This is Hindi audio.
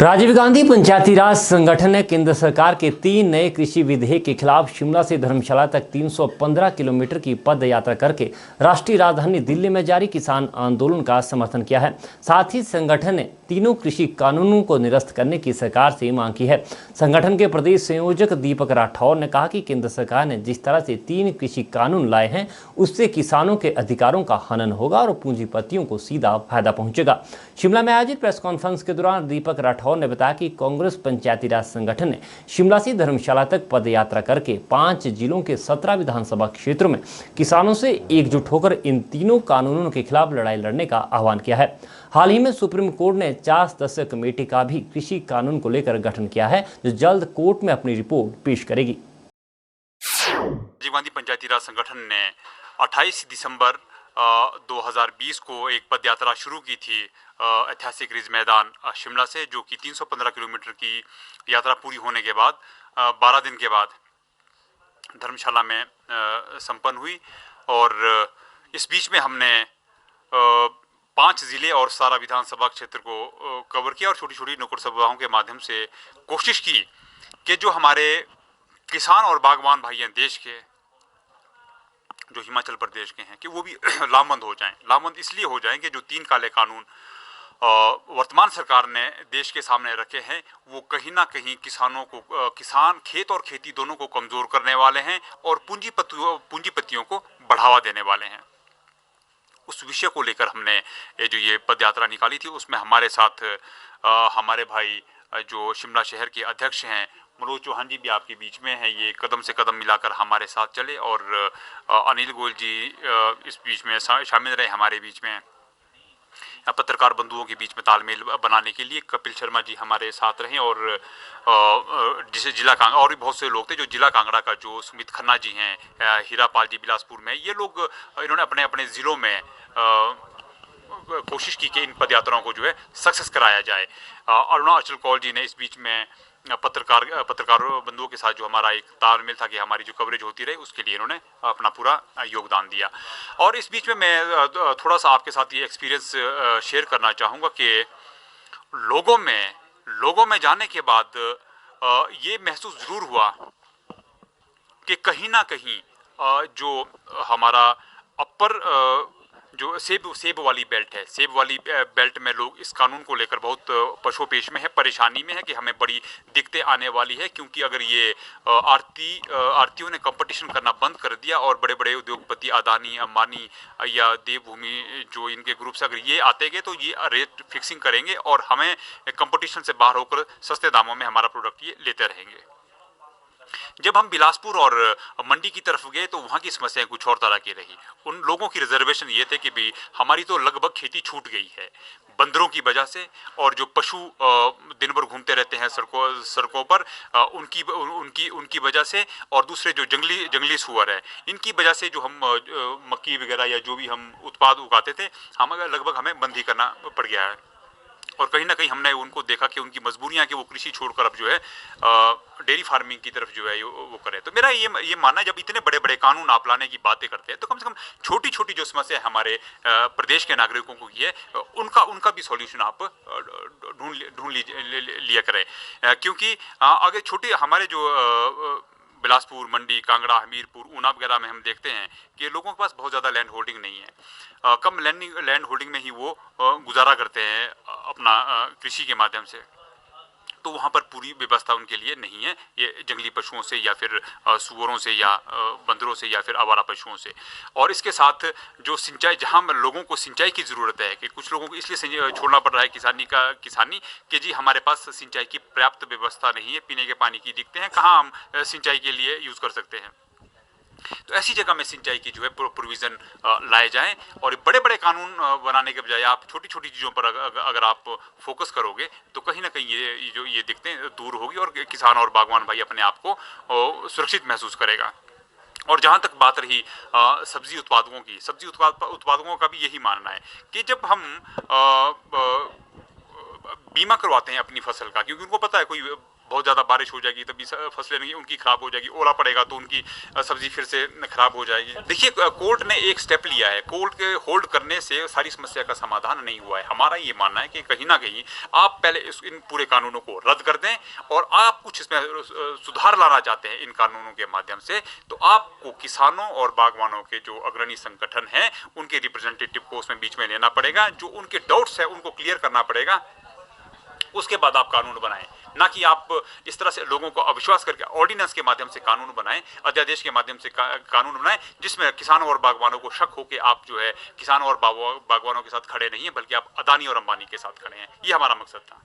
राजीव गांधी पंचायती राज संगठन ने केंद्र सरकार के 3 नए कृषि विधेयक के खिलाफ शिमला से धर्मशाला तक 315 किलोमीटर की पद यात्रा करके राष्ट्रीय राजधानी दिल्ली में जारी किसान आंदोलन का समर्थन किया है। साथ ही संगठन ने तीनों कृषि कानूनों को निरस्त करने की सरकार से मांग की है। संगठन के प्रदेश संयोजक दीपक राठौर ने कहा कि केंद्र सरकार ने जिस तरह से 3 कृषि कानून लाए हैं उससे किसानों के अधिकारों का हनन होगा और पूंजीपतियों को सीधा फायदा पहुंचेगा। शिमला में आयोजित प्रेस कॉन्फ्रेंस के दौरान दीपक राठौर ने बताया कि कांग्रेस पंचायती राज संगठन ने शिमला से धर्मशाला तक पद यात्रा करके 5 जिलों के 17 विधानसभा क्षेत्रों में किसानों से एकजुट होकर इन तीनों कानूनों के खिलाफ लड़ाई लड़ने का आह्वान किया है। हाल ही में सुप्रीम कोर्ट ने 4 सदस्यीय कमेटी का भी कृषि कानून को लेकर गठन किया है, जो जल्द कोर्ट में अपनी रिपोर्ट पेश करेगी। राजीव गांधी पंचायती राज संगठन ने 28 दिसंबर 2020 को एक पद यात्रा शुरू की थी ऐतिहासिक रिज मैदान शिमला से, जो कि 315 किलोमीटर की यात्रा पूरी होने के बाद 12 दिन के बाद धर्मशाला में संपन्न हुई। और इस बीच में हमने 5 जिले और सारा विधानसभा क्षेत्र को कवर किया और छोटी छोटी नुक्कड़ सभाओं के माध्यम से कोशिश की कि जो हमारे किसान और बागवान भाई हैं देश के, जो हिमाचल प्रदेश के हैं, कि वो भी लामबंद हो जाएं। लामबंद इसलिए हो जाएं कि जो 3 काले कानून वर्तमान सरकार ने देश के सामने रखे हैं वो कहीं ना कहीं किसानों को, किसान, खेत और खेती दोनों को कमज़ोर करने वाले हैं और पूंजीपतियों को बढ़ावा देने वाले हैं। उस विषय को लेकर हमने ये पद यात्रा निकाली थी। उसमें हमारे साथ हमारे भाई जो शिमला शहर के अध्यक्ष हैं मनोज चौहान जी भी आपके बीच में हैं, ये कदम से कदम मिलाकर हमारे साथ चले। और अनिल गोयल जी इस बीच में शामिल रहे हमारे बीच में, पत्रकार बंधुओं के बीच में तालमेल बनाने के लिए कपिल शर्मा जी हमारे साथ रहे। और जिसे जिला कांगड़ा, और भी बहुत से लोग थे जो जिला कांगड़ा का, जो सुमित खन्ना जी हैं, हीरापाल जी बिलासपुर में, ये लोग इन्होंने अपने अपने ज़िलों में कोशिश की कि इन पदयात्राओं को जो है सक्सेस कराया जाए। अरुणा अचल कौल जी ने इस बीच में पत्रकार बंधुओं के साथ जो हमारा एक तालमेल था कि हमारी जो कवरेज होती रहे, उसके लिए इन्होंने अपना पूरा योगदान दिया। और इस बीच में मैं थोड़ा सा आपके साथ ये एक्सपीरियंस शेयर करना चाहूँगा कि लोगों में जाने के बाद ये महसूस ज़रूर हुआ कि कहीं ना कहीं जो हमारा अपर जो सेब वाली बेल्ट है, सेब वाली बेल्ट में लोग इस कानून को लेकर बहुत पशोपेश में है, परेशानी में है कि हमें बड़ी दिक्कतें आने वाली है। क्योंकि अगर ये आरतीयों ने कंपटीशन करना बंद कर दिया और बड़े बड़े उद्योगपति अदानी, अंबानी या देवभूमि जो इनके ग्रुप से अगर ये आते गए तो ये रेट फिक्सिंग करेंगे और हमें कंपटीशन से बाहर होकर सस्ते दामों में हमारा प्रोडक्ट ये लेते रहेंगे। जब हम बिलासपुर और मंडी की तरफ गए तो वहाँ की समस्याएं कुछ और तरह की रही। उन लोगों की रिजर्वेशन ये थे कि भाई हमारी तो लगभग खेती छूट गई है बंदरों की वजह से, और जो पशु दिन भर घूमते रहते हैं सड़कों पर, उनकी वजह से, और दूसरे जो जंगली सुअर है, इनकी वजह से जो हम मक्की वगैरह या जो भी हम उत्पाद उगाते थे, लगभग हमें बंद ही करना पड़ गया है। और कहीं ना कहीं हमने उनको देखा कि उनकी मजबूरियां कि वो कृषि छोड़कर अब जो है डेयरी फार्मिंग की तरफ जो है वो करे। तो मेरा ये मानना है, जब इतने बड़े बड़े कानून आप लाने की बातें करते हैं तो कम से कम छोटी छोटी जो समस्या हमारे प्रदेश के नागरिकों को की है उनका भी सॉल्यूशन आप ढूंढ लिया करें। क्योंकि अगर छोटे हमारे जो बिलासपुर, मंडी, कांगड़ा, हमीरपुर, ऊना वगैरह में हम देखते हैं कि लोगों के पास बहुत ज़्यादा लैंड होल्डिंग नहीं है। कम लैंड होल्डिंग में ही वो गुजारा करते हैं अपना कृषि के माध्यम से। तो वहाँ पर पूरी व्यवस्था उनके लिए नहीं है, ये जंगली पशुओं से या फिर सुअरों से या बंदरों से या फिर आवारा पशुओं से। और इसके साथ जो सिंचाई, जहाँ लोगों को सिंचाई की ज़रूरत है, कि कुछ लोगों को इसलिए छोड़ना पड़ रहा है किसानी कि जी हमारे पास सिंचाई की पर्याप्त व्यवस्था नहीं है, पीने के पानी की दिक्कतें हैं, कहाँ हम सिंचाई के लिए यूज़ कर सकते हैं। तो ऐसी जगह में सिंचाई की जो है प्रोविज़न लाए जाएं और बड़े बड़े कानून बनाने के बजाय आप छोटी छोटी चीज़ों पर अगर आप फोकस करोगे तो कहीं ना कहीं ये दिक्कतें दूर होगी और किसान और बागवान भाई अपने आप को सुरक्षित महसूस करेगा। और जहाँ तक बात रही सब्जी उत्पादकों की, सब्जी उत्पादकों का भी यही मानना है कि जब हम बीमा करवाते हैं अपनी फसल का, क्योंकि उनको पता है कोई बहुत ज़्यादा बारिश हो जाएगी तभी फसलें नहीं उनकी खराब हो जाएगी, ओला पड़ेगा तो उनकी सब्जी फिर से खराब हो जाएगी। देखिए कोर्ट ने एक स्टेप लिया है, कोर्ट के होल्ड करने से सारी समस्या का समाधान नहीं हुआ है। हमारा ये मानना है कि कहीं ना कहीं आप पहले इन पूरे कानूनों को रद्द कर दें और आप कुछ इसमें सुधार लाना चाहते हैं इन कानूनों के माध्यम से, तो आपको किसानों और बागवानों के जो अग्रणी संगठन हैं उनके रिप्रेजेंटेटिव को उसमें बीच में लेना पड़ेगा, जो उनके डाउट्स है उनको क्लियर करना पड़ेगा, उसके बाद आप कानून बनाएं, ना कि आप इस तरह से लोगों को अविश्वास करके ऑर्डिनेंस के माध्यम से कानून बनाएं, अध्यादेश के माध्यम से कानून बनाएं, जिसमें किसानों और बागवानों को शक हो कि आप जो है किसानों और बागवानों के साथ खड़े नहीं हैं बल्कि आप अदानी और अंबानी के साथ खड़े हैं। ये हमारा मकसद था।